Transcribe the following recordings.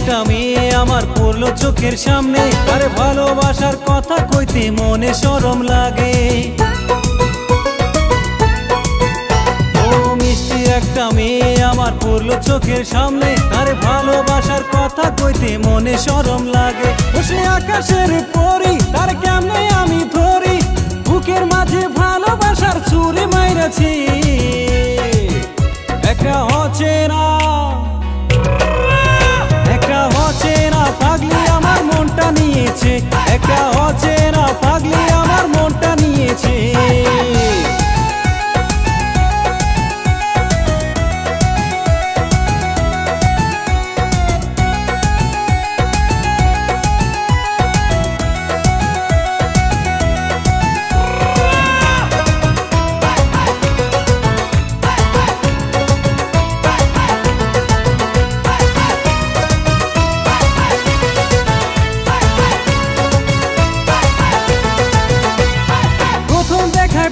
একটা মেয়ে আমার পড়লো চোখের সামনে, আরে ভালোবাসার কথা কইতে মনে শরম লাগে। ও মিষ্টি একটা মেয়ে আমার পড়লো চোখের সামনে, আরে ভালোবাসার কথা কইতে মনে শরম লাগে। বসে আকাশের পরি তার কেমনে আমি ধরি, বুকের মাঝে ভালোবাসার ছুরি মাইরাছি। একটা অচেনা পাগলি আমার মনটা নিয়েছে, একটা অচেনা পাগলি আমার মনটা নিয়েছে।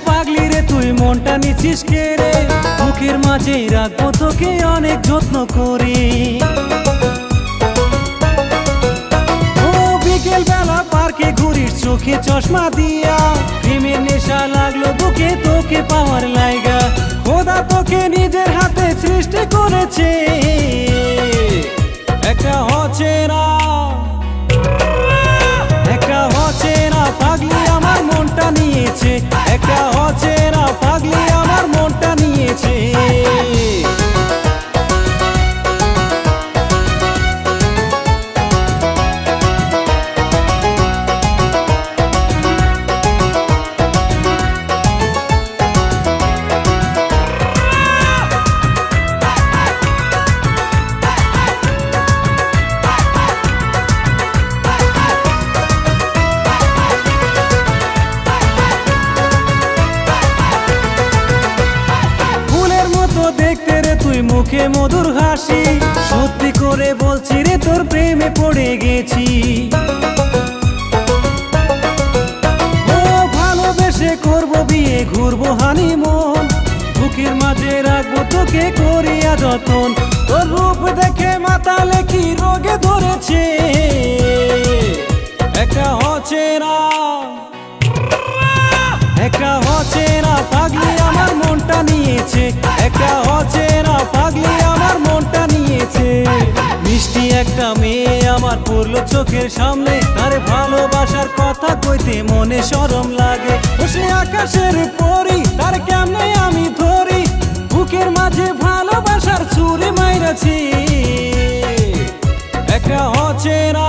পাগলি রে তুই মনটা নিছিস কে রে, মুখের মাঝে রাখবো তোকে অনেক যত্ন করে। ও বিকেল বেলা পার্কে ঘুরিস চোখে চশমা দিয়া, প্রেমের নেশা লাগলো বুকে তোকে পাওয়ার লাইগা। খোদা তোকে নিজের হাতে সৃষ্টি করেছে, একটা অচেনা পাগলি আমার মনটা নিয়েছে, একটা অচেনা পাগলি আমার মনটা নিয়েছে। দেখতে রে তুই মুখে মধুর হাসি, সত্যি করে বলছি রে তোর প্রেমে পড়ে গেছি। ও ভালোবেসে করবো বিয়ে ঘুরবো হানিমুন, বুকের মাঝে রাখবো তোকে করিয়া যতন। তোর রূপ দেখে মাতালে কি রোগে ধরেছে, একটা অচেনা পাগলি আমার মনটা নিয়েছে, একটা অচেনা পাগলি আমার মনটা নিয়েছে। মিষ্টি একটা মেয়ে আমার পড়লো চোখের সামনে, তার ভালোবাসার কথা কইতে মনে শরম লাগে। বসে আকাশের পরি তার কেমনে আমি ধরি, বুকের মাঝে ভালোবাসার ছুরি মাইরাছি, একটা অচেনা